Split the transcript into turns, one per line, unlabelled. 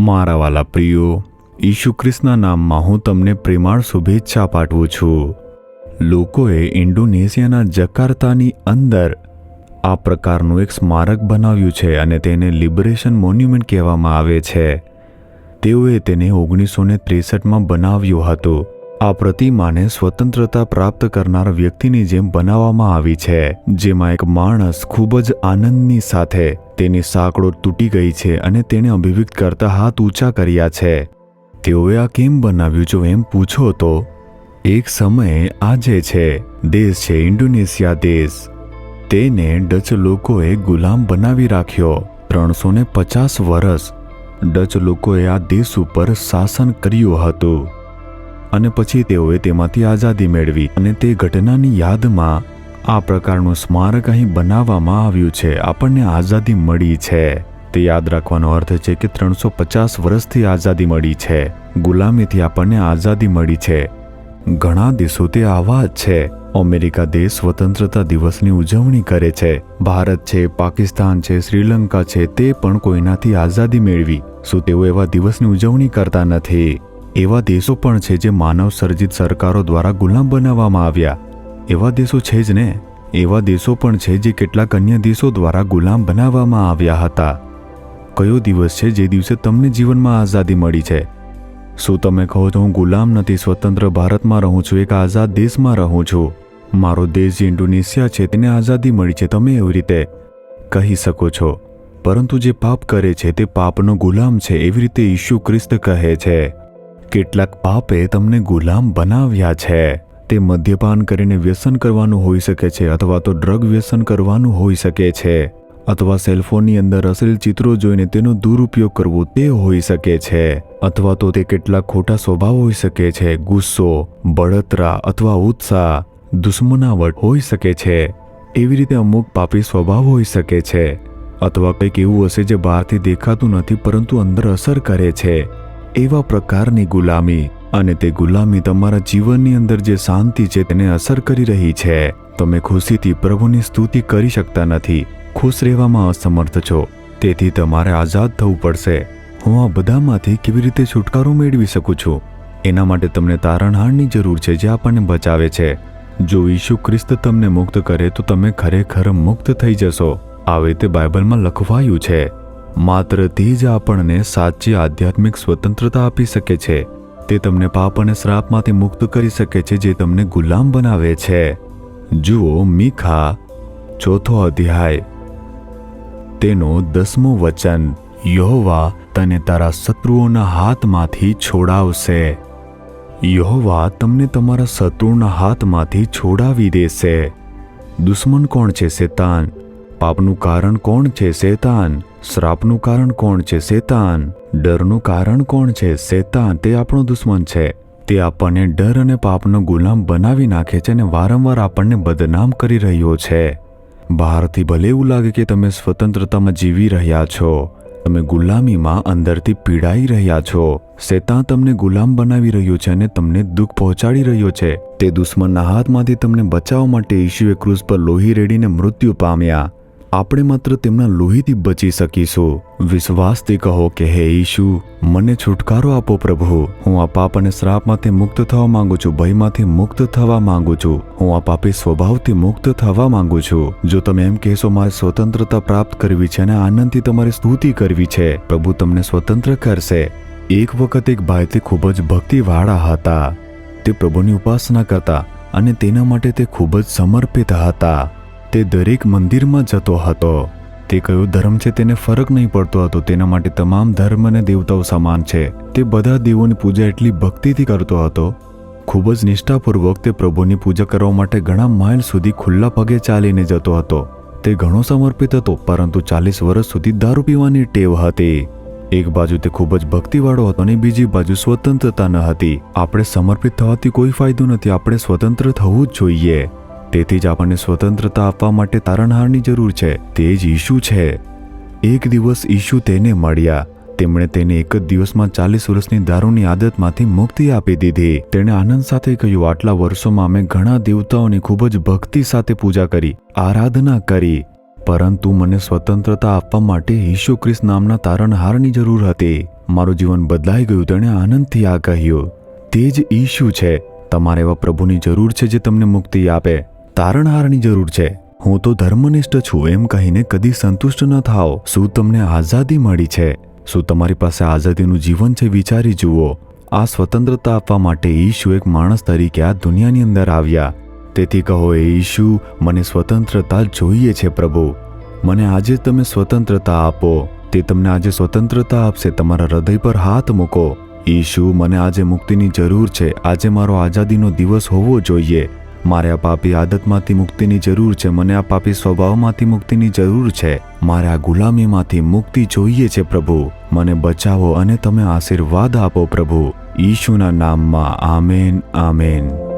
મારા વાલા પ્રિયો, ઈસુ ખ્રિસ્તના નામમાં હું તમને પ્રેમાળ શુભેચ્છા પાઠવું છું. લોકોએ ઇન્ડોનેશિયાના જકાર્તાની અંદર આ પ્રકારનું એક સ્મારક બનાવ્યું છે અને તેને લિબરેશન મોન્યુમેન્ટ કહેવામાં આવે છે. તેઓએ તેને 1963માં બનાવ્યું હતું. આ પ્રતિમાને સ્વતંત્રતા પ્રાપ્ત કરનાર વ્યક્તિની જેમ બનાવવામાં આવી છે, જેમાં એક માણસ ખૂબ જ આનંદની સાથે તેની સાંકળો તૂટી ગઈ છે અને તેને અભિવ્યક્ત કરતા હાથ ઊંચા કર્યા છે. તેઓએ આ કેમ બનાવ્યું જો એમ પૂછો તો એક સમયે આજે છે દેશ છે ઇન્ડોનેશિયા દેશ. તેને ડચ લોકોએ ગુલામ બનાવી રાખ્યો. 350 વર્ષ ડચ લોકોએ આ દેશ ઉપર શાસન કર્યું હતું અને પછી તેઓએ તેમાંથી આઝાદી મેળવી અને તે ઘટનાની યાદમાં આ પ્રકારનું સ્મારક અહીં બનાવવામાં આવ્યું છે. આપણને આઝાદી મળી છે તે યાદ રાખવાનો અર્થ છે કે 350 વર્ષથી આઝાદી મળી છે. ગુલામીથી આપણને આઝાદી મળી છે. ઘણા દેશો તે આવા જ છે. અમેરિકા દેશ સ્વતંત્રતા દિવસની ઉજવણી કરે છે. ભારત છે, પાકિસ્તાન છે, શ્રીલંકા છે, તે પણ કોઈનાથી આઝાદી મેળવી. શું તેઓ એવા દિવસની ઉજવણી કરતા નથી? એવા દેશો પણ છે જે માનવ સર્જિત સરકારો દ્વારા ગુલામ બનાવવામાં આવ્યા. એવા દેશો છે જ ને. એવા દેશો પણ છે જે કેટલાક અન્ય દેશો દ્વારા ગુલામ બનાવવામાં આવ્યા હતા. કયો દિવસ છે જે દિવસે તમને જીવનમાં આઝાદી મળી છે? શું તમે કહો છો હું ગુલામ નથી, સ્વતંત્ર ભારતમાં રહું છું, એક આઝાદ દેશમાં રહું છું, મારો દેશ જે ઇન્ડોનેશિયા છે તેને આઝાદી મળી છે? તમે એવી રીતે કહી શકો છો. પરંતુ જે પાપ કરે છે તે પાપનો ગુલામ છે, એવી રીતે ઈસુ ખ્રિસ્ત કહે છે. કેટલાક પાપે તમને ગુલામ બનાવ્યા છે. તે મદ્યપાન કરીને વ્યસન કરવાનું હોઈ શકે છે, અથવા તો ડ્રગ વ્યસન કરવાનું હોઈ શકે છે, અથવા સેલફોનની અંદર અશ્લીલ ચિત્રો જોઈને તેનો દુરુપયોગ કરવો તે હોઈ શકે છે, અથવા તો તે કેટલાક ખોટા સ્વભાવ હોઈ શકે છે, ગુસ્સો, બળતરા અથવા ઉત્સાહ, દુશ્મનાવટ હોઈ શકે છે. એવી રીતે અમુક પાપી સ્વભાવ હોઈ શકે છે, અથવા કંઈક એવું હશે જે બહારથી દેખાતું નથી પરંતુ અંદર અસર કરે છે. એવા પ્રકારની ગુલામી, અને તે ગુલામી તમારા જીવનની અંદર જે શાંતિ છે તેને અસર કરી રહી છે. તમે ખુશીથી પ્રભુની સ્તુતિ કરી શકતા નથી, ખુશ રહેવામાં અસમર્થ છો, તેથી તમારે આઝાદ થવું પડશે. હું આ બધામાંથી કેવી રીતે છુટકારો મેળવી શકું છું? એના માટે તમને તારણહારની જરૂર છે જે આપણને બચાવે છે. જો ઈસુ ખ્રિસ્ત તમને મુક્ત કરે તો તમે ખરેખર મુક્ત થઈ જશો. આવી રીતે બાઇબલમાં લખવાયું છે. માત્ર તે જ આપણને સાચી આધ્યાત્મિક સ્વતંત્રતા આપી શકે છે. તે તમને પાપ અને શ્રાપમાંથી મુક્ત કરી શકે છે જે તમને ગુલામ બનાવે છે. જુઓ મીખા 4 અધ્યાય તેનો 10મું વચન. યહોવા તને તારા શત્રુઓના હાથમાંથી છોડાવશે. યહોવા તમને તમારા શત્રુઓના હાથમાંથી છોડાવી દેશે. દુશ્મન કોણ છે? શેતાન. પાપનું કારણ કોણ છે? શેતાન. શ્રાપનું કારણ કોણ છે? શેતાન. ડરનું કારણ કોણ છે? શેતાન. તે આપણો દુશ્મન છે. તે આપણને ડર અને પાપનો ગુલામ બનાવી નાખે છે અને વારંવાર આપણને બદનામ કરી રહ્યો છે. બહારથી ભલે એવું લાગે કે તમે સ્વતંત્રતામાં જીવી રહ્યા છો, તમે ગુલામીમાં અંદરથી પીડાઈ રહ્યા છો. શેતાન તમને ગુલામ બનાવી રહ્યો છે અને તમને દુઃખ પહોંચાડી રહ્યો છે. તે દુશ્મનના હાથમાંથી તમને બચાવવા માટે ઈસુએ ક્રૂસ પર લોહી રેડીને મૃત્યુ પામ્યા. આપણે માત્ર તેમના લોહીથી બચી શકીશું. વિશ્વાસથી કહો કે હે ઈસુ, મને છુટકારો આપો પ્રભુ. હું આ પાપ અને શ્રાપમાંથી મુક્ત થવા માંગુ છું, ભયમાંથી મુક્ત થવા માંગુ છું, હું આ પાપી સ્વભાવથી મુક્ત થવા માંગુ છું. જો તમે એમ કહેશો મારે સ્વતંત્રતા પ્રાપ્ત કરવી છે અને આનંદથી તમારી સ્તુતિ કરવી છે, પ્રભુ તમને સ્વતંત્ર કરશે. એક વખત એક ભાઈ તે ખૂબ જ ભક્તિવાળા હતા. તે પ્રભુની ઉપાસના કરતા અને તેના માટે તે ખૂબ જ સમર્પિત હતા. તે દરેક મંદિરમાં જતો હતો. તે કયો ધર્મ છે તેને ફરક નહીં પડતો હતો. તેના માટે તમામ ધર્મ અને દેવતાઓ સમાન છે. તે બધા દેવોની પૂજા એટલી ભક્તિથી કરતો હતો. ખૂબ જ નિષ્ઠાપૂર્વક તે પ્રભુની પૂજા કરવા માટે ઘણા માઇલ સુધી ખુલ્લા પગે ચાલીને જતો હતો. તે ઘણો સમર્પિત હતો, પરંતુ 40 વર્ષ સુધી દારૂ પીવાની ટેવ હતી. એક બાજુ તે ખૂબ જ ભક્તિવાળો હતો અને બીજી બાજુ સ્વતંત્રતા ન હતી. આપણે સમર્પિત થવાથી કોઈ ફાયદો નથી. આપણે સ્વતંત્ર થવું જ જોઈએ. તેથી જ આપણને સ્વતંત્રતા આપવા માટે તારણહારની જરૂર છે. તે જ ઈસુ છે. એક દિવસ ઈસુ તેને મળ્યા. તેમણે તેને એક જ દિવસમાં 40 વર્ષની દારૂની આદતમાંથી મુક્તિ આપી દીધી. તેણે આનંદ સાથે કહ્યું, આટલા વર્ષોમાં અમે ઘણા દેવતાઓની ખૂબ જ ભક્તિ સાથે પૂજા કરી, આરાધના કરી. પરંતુ મને સ્વતંત્રતા આપવા માટે ઈસુ ખ્રિસ્ત નામના તારણહારની જરૂર હતી. મારું જીવન બદલાઈ ગયું. તેણે આનંદથી આ કહ્યું. તે જ ઈસુ છે. તમારે એવા પ્રભુની જરૂર છે જે તમને મુક્તિ આપે. તારણહારની જરૂર છે. હું તો ધર્મનિષ્ઠ છું એમ કહીને કદી સંતુષ્ટ ન થાઓ. શું તમને આઝાદી મળી છે? શું તમારી પાસે આઝાદીનું જીવન છે? વિચારી જુઓ. આ સ્વતંત્રતા આપવા માટે ઈસુ એક માણસ તરીકે આ દુનિયાની અંદર આવ્યા. તેથી કહો, એ ઈસુ, મને સ્વતંત્રતા જોઈએ છે પ્રભુ. મને આજે તમે સ્વતંત્રતા આપો. તે તમને આજે સ્વતંત્રતા આપશે. તમારા હૃદય પર હાથ મૂકો. ઈસુ, મને આજે મુક્તિની જરૂર છે. આજે મારો આઝાદીનો દિવસ હોવો જોઈએ. મારે આ પાપી આદતમાંથી મુક્તિની જરૂર છે. મને આ પાપી સ્વભાવમાંથી મુક્તિની જરૂર છે. મારે આ ગુલામીમાંથી મુક્તિ જોઈએ છે પ્રભુ. મને બચાવો અને તમે આશીર્વાદ આપો પ્રભુ. ઈશુના નામમાં આમેન, આમેન.